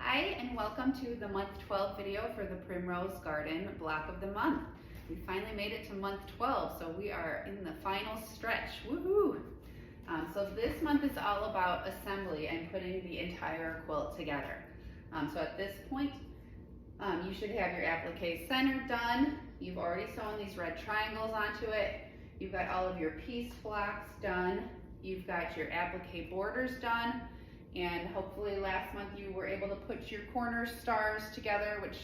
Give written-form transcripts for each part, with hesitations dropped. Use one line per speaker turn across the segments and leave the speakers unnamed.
Hi, and welcome to the month 12 video for the Primrose Garden block of the month. We finally made it to month 12, so we are in the final stretch. Woohoo! So this month is all about assembly and putting the entire quilt together. So at this point, you should have your applique center done. You've already sewn these red triangles onto it. You've got all of your piece blocks done. You've got your applique borders done. And hopefully last month you were able to put your corner stars together, which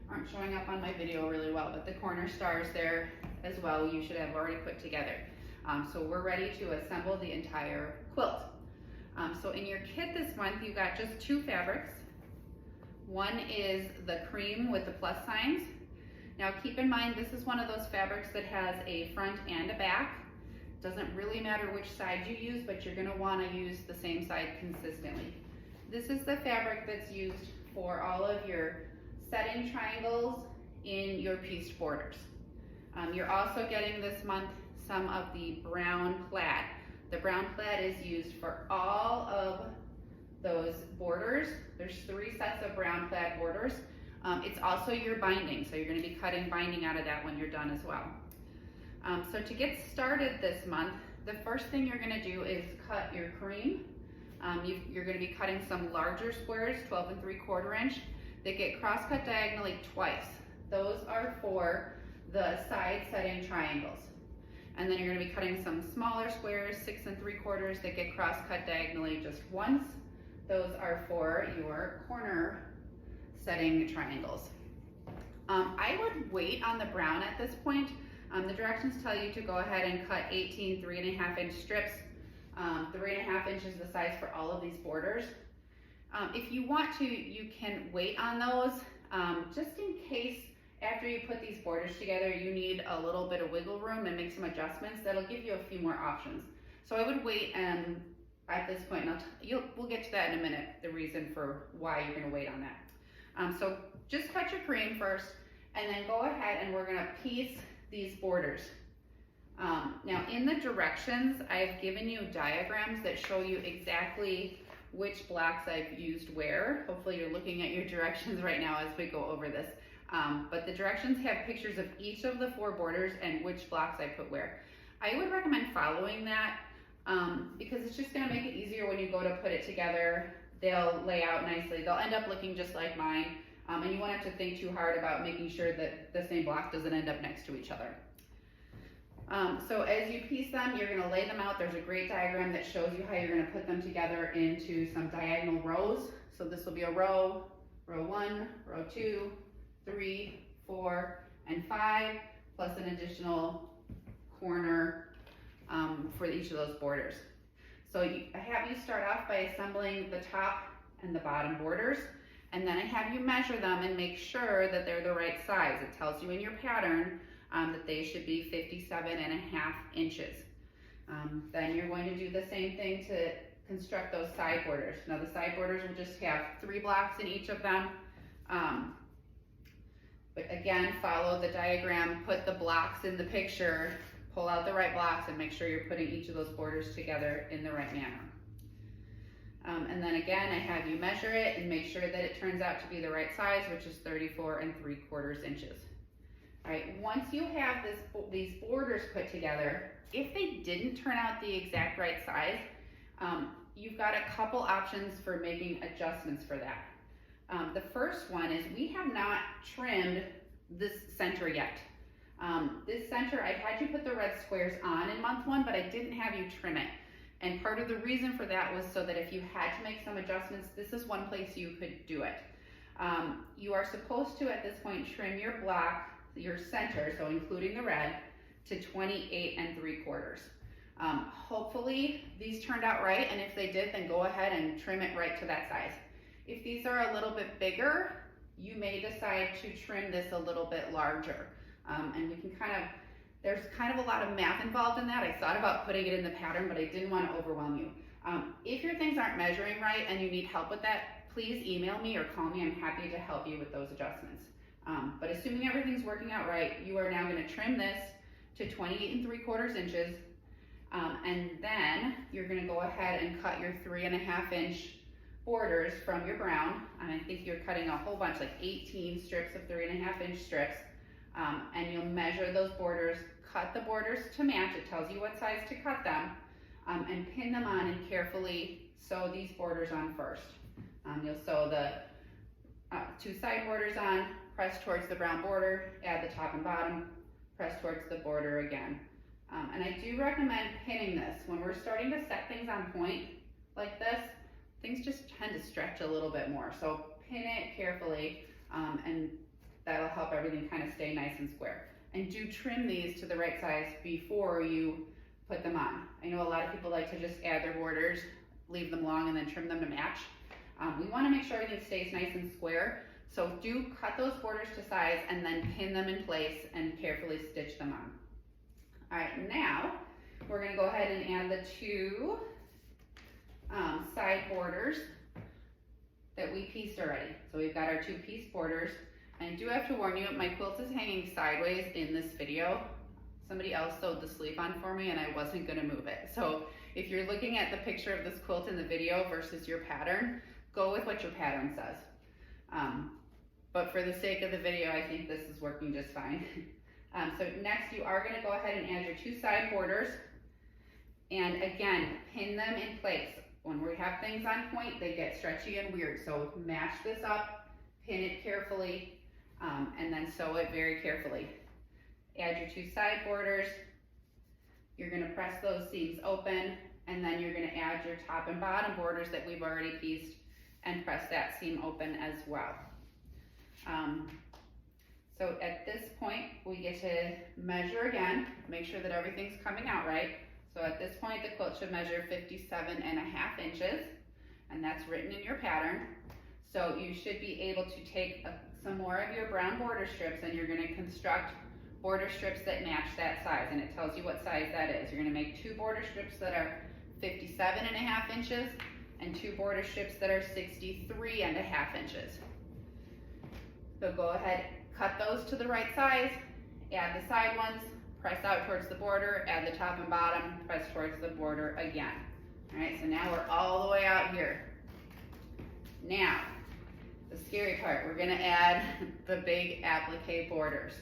aren't showing up on my video really well, but the corner stars there as well you should have already put together. So we're ready to assemble the entire quilt. So in your kit this month you got just two fabrics. One is the cream with the plus signs. Now keep in mind this is one of those fabrics that has a front and a back. Doesn't really matter which side you use, but you're going to want to use the same side consistently. This is the fabric that's used for all of your setting triangles in your pieced borders. You're also getting this month some of the brown plaid. The brown plaid is used for all of those borders. There's 3 sets of brown plaid borders. It's also your binding, so you're going to be cutting binding out of that when you're done as well. So to get started this month, the first thing you're going to do is cut your cream. You're going to be cutting some larger squares, 12 3/4 inch, that get cross-cut diagonally twice. Those are for the side setting triangles. And then you're going to be cutting some smaller squares, 6 3/4, that get cross-cut diagonally just once. Those are for your corner setting triangles. I would wait on the brown at this point. The directions tell you to go ahead and cut 18 3.5 inch strips. 3.5 inches is the size for all of these borders. If you want to, you can wait on those just in case after you put these borders together you need a little bit of wiggle room and make some adjustments. That'll give you a few more options. So I would wait at this point, and we'll get to that in a minute, the reason for why you're going to wait on that. So just cut your cream first and then go ahead and we're going to piece these borders. Now in the directions, I've given you diagrams that show you exactly which blocks I've used where. Hopefully you're looking at your directions right now as we go over this. But the directions have pictures of each of the 4 borders and which blocks I put where. I would recommend following that because it's just going to make it easier when you go to put it together. They'll lay out nicely. They'll end up looking just like mine. And you won't have to think too hard about making sure that the same block doesn't end up next to each other. So as you piece them, you're going to lay them out. There's a great diagram that shows you how you're going to put them together into some diagonal rows. So this will be a row, row 1, row 2, 3, 4, and 5, plus an additional corner for each of those borders. So I have you start off by assembling the top and the bottom borders. And then I have you measure them and make sure that they're the right size. It tells you in your pattern that they should be 57.5 inches. Then you're going to do the same thing to construct those side borders. Now the side borders will just have 3 blocks in each of them. But again, follow the diagram, put the blocks in the picture, pull out the right blocks, and make sure you're putting each of those borders together in the right manner. And then again, I have you measure it and make sure that it turns out to be the right size, which is 34 3/4 inches. All right, once you have these borders put together, if they didn't turn out the exact right size, you've got a couple options for making adjustments for that. The first one is we have not trimmed this center yet. This center, I had you put the red squares on in month 1, but I didn't have you trim it. And part of the reason for that was so that if you had to make some adjustments, this is one place you could do it. You are supposed to, at this point, trim your block, your center, so including the red, to 28 3/4. Hopefully these turned out right, and if they did, then go ahead and trim it right to that size. If these are a little bit bigger, you may decide to trim this a little bit larger. And we can there's kind of a lot of math involved in that. I thought about putting it in the pattern, but I didn't want to overwhelm you. If your things aren't measuring right and you need help with that, please email me or call me. I'm happy to help you with those adjustments. But assuming everything's working out right, you are now going to trim this to 28 3/4 inches. And then you're going to go ahead and cut your 3.5 inch borders from your brown, and I think you're cutting a whole bunch, like 18 strips of 3.5-inch strips, and you'll measure those borders, cut the borders to match. It tells you what size to cut them, and pin them on and carefully sew these borders on first. You'll sew the 2 side borders on, press towards the brown border, add the top and bottom, press towards the border again. And I do recommend pinning this. When we're starting to set things on point like this, things just tend to stretch a little bit more. So pin it carefully, and that'll help everything kind of stay nice and square. And do trim these to the right size before you put them on. I know a lot of people like to just add their borders, leave them long, and then trim them to match. We want to make sure everything stays nice and square. So do cut those borders to size and then pin them in place and carefully stitch them on. All right, now we're going to go ahead and add the 2 side borders that we pieced already. So we've got our 2 piece borders. And I do have to warn you, my quilt is hanging sideways in this video. Somebody else sewed the sleeve on for me and I wasn't going to move it. So if you're looking at the picture of this quilt in the video versus your pattern, go with what your pattern says. But for the sake of the video, I think this is working just fine. So next you are going to go ahead and add your 2 side borders, and again, pin them in place. When we have things on point, they get stretchy and weird, so match this up, pin it carefully, and then sew it very carefully. Add your 2 side borders, you're going to press those seams open, and then you're going to add your top and bottom borders that we've already pieced and press that seam open as well. So at this point, we get to measure again, make sure that everything's coming out right. So at this point, the quilt should measure 57.5 inches, and that's written in your pattern. So you should be able to take some more of your brown border strips, and you're going to construct border strips that match that size, and it tells you what size that is. You're going to make 2 border strips that are 57.5 inches and 2 border strips that are 63.5 inches. So go ahead, cut those to the right size, add the side ones, press out towards the border, add the top and bottom, press towards the border again. All right, so now we're all the way out here. Now, the scary part, we're gonna add the big applique borders.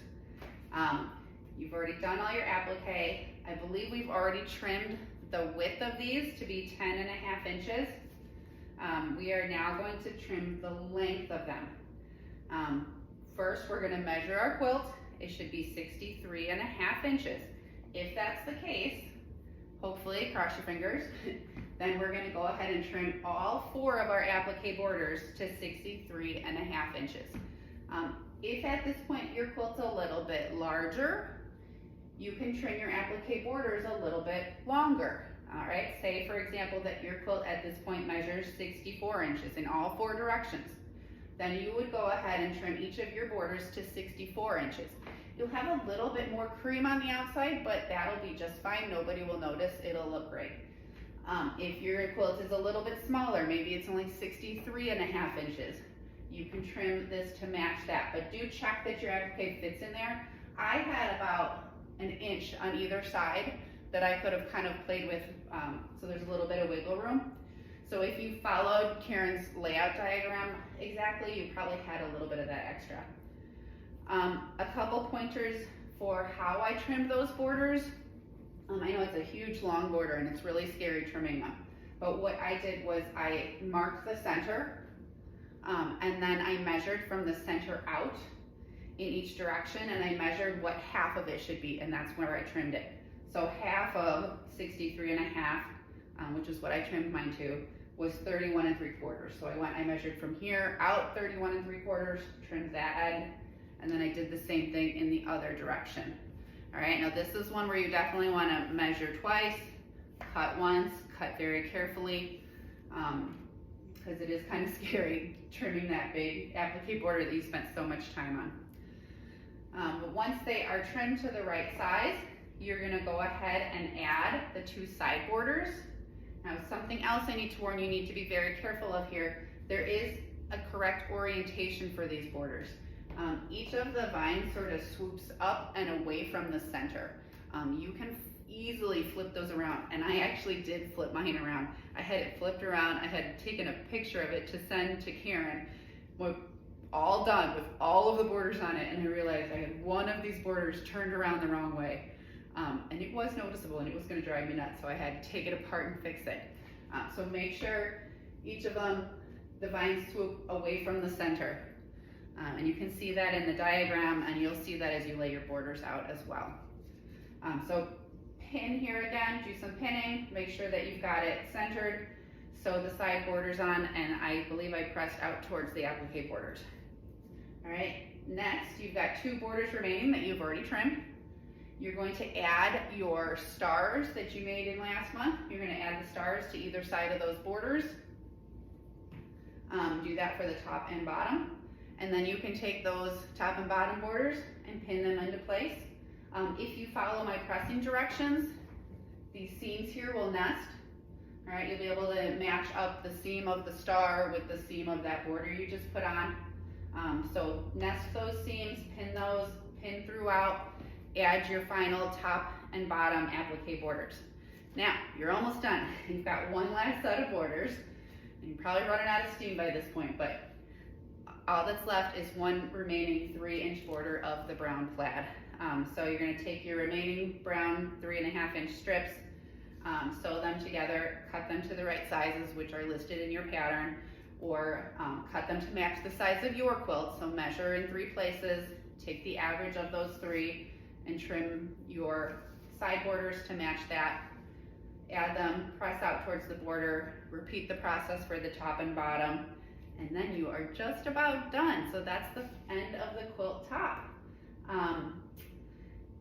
You've already done all your applique. I believe we've already trimmed the width of these to be 10.5 inches. We are now going to trim the length of them. First, we're going to measure our quilt. It should be 63.5 inches. If that's the case, hopefully, cross your fingers, then we're going to go ahead and trim all 4 of our applique borders to 63.5 inches. If at this point your quilt's a little bit larger, you can trim your applique borders a little bit longer. All right, say for example that your quilt at this point measures 64 inches in all 4 directions. Then you would go ahead and trim each of your borders to 64 inches. You'll have a little bit more cream on the outside, but that'll be just fine. Nobody will notice. It'll look great. If your quilt is a little bit smaller, maybe it's only 63.5 inches, you can trim this to match that. But do check that your applique fits in there. I had about an inch on either side that I could have kind of played with, so there's a little bit of wiggle room. So if you followed Karen's layout diagram exactly, you probably had a little bit of that extra. A couple pointers for how I trimmed those borders. I know it's a huge long border and it's really scary trimming them. But what I did was I marked the center, and then I measured from the center out in each direction, and I measured what half of it should be, and that's where I trimmed it. So half of 63.5, which is what I trimmed mine to, was 31 3/4. So I measured from here out 31 3/4, trimmed that end, and then I did the same thing in the other direction. All right, now this is one where you definitely want to measure twice, cut once, cut very carefully, because it is kind of scary trimming that big applique border that you spent so much time on. But once they are trimmed to the right size, you're going to go ahead and add the 2 side borders. Now, something else I need to warn you, need to be very careful of here. There is a correct orientation for these borders. Each of the vines sort of swoops up and away from the center. You can easily flip those around. And I actually did flip mine around. I had it flipped around. I had taken a picture of it to send to Karen. We're all done with all of the borders on it, and I realized I had one of these borders turned around the wrong way. And it was noticeable, and it was going to drive me nuts, so I had to take it apart and fix it. So make sure each of them, the vines swoop away from the center. And you can see that in the diagram, and you'll see that as you lay your borders out as well. So pin here again, do some pinning, make sure that you've got it centered, sew the side borders on, and I believe I pressed out towards the applique borders. All right, next you've got 2 borders remaining that you've already trimmed. You're going to add your stars that you made in last month. You're going to add the stars to either side of those borders. Do that for the top and bottom. And then you can take those top and bottom borders and pin them into place. If you follow my pressing directions, these seams here will nest. All right, you'll be able to match up the seam of the star with the seam of that border you just put on. So nest those seams, pin throughout, add your final top and bottom applique borders. Now, you're almost done. You've got one last set of borders, and you're probably running out of steam by this point, but all that's left is one remaining 3-inch border of the brown plaid. So you're going to take your remaining brown 3.5-inch strips, sew them together, cut them to the right sizes, which are listed in your pattern, or cut them to match the size of your quilt. So measure in 3 places, take the average of those 3, and trim your side borders to match that. Add them, press out towards the border, repeat the process for the top and bottom, and then you are just about done. So that's the end of the quilt top.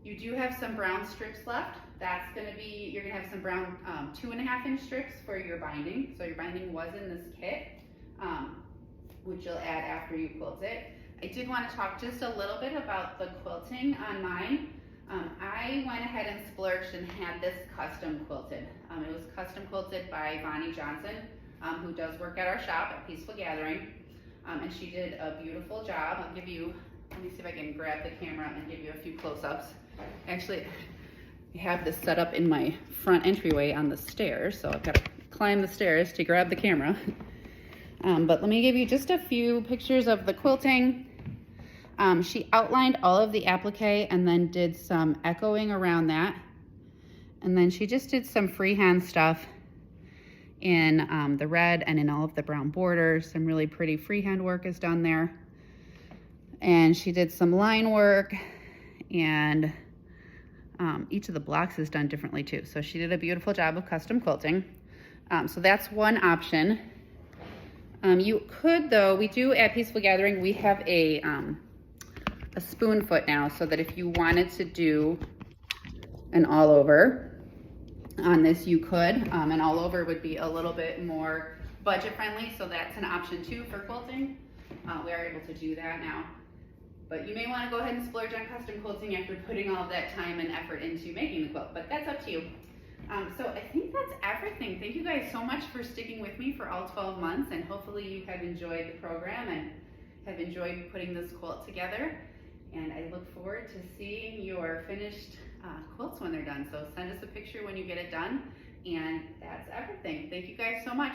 You do have some brown strips left. That's going to be, you're going to have some brown 2.5-inch strips for your binding. So your binding was in this kit, which you'll add after you quilt it. I did want to talk just a little bit about the quilting on mine. I went ahead and splurged and had this custom quilted. It was custom quilted by Bonnie Johnson, who does work at our shop at Peaceful Gathering. And she did a beautiful job. I'll give you, let me see if I can grab the camera and give you a few close-ups. Actually, I have this set up in my front entryway on the stairs, so I've got to climb the stairs to grab the camera. But let me give you just a few pictures of the quilting. She outlined all of the applique and then did some echoing around that. And then she just did some freehand stuff in the red and in all of the brown borders. Some really pretty freehand work is done there. And she did some line work, and each of the blocks is done differently too. So she did a beautiful job of custom quilting. So that's one option. You could, though, we do at Peaceful Gathering, we have a spoon foot now, so that if you wanted to do an all over on this, you could. An all over would be a little bit more budget friendly, so that's an option too for quilting. We are able to do that now. But you may want to go ahead and splurge on custom quilting after putting all of that time and effort into making the quilt, but that's up to you. So I think that's everything. Thank you guys so much for sticking with me for all 12 months, and hopefully you have enjoyed the program and have enjoyed putting this quilt together. And I look forward to seeing your finished quilts when they're done. So send us a picture when you get it done. And that's everything. Thank you guys so much.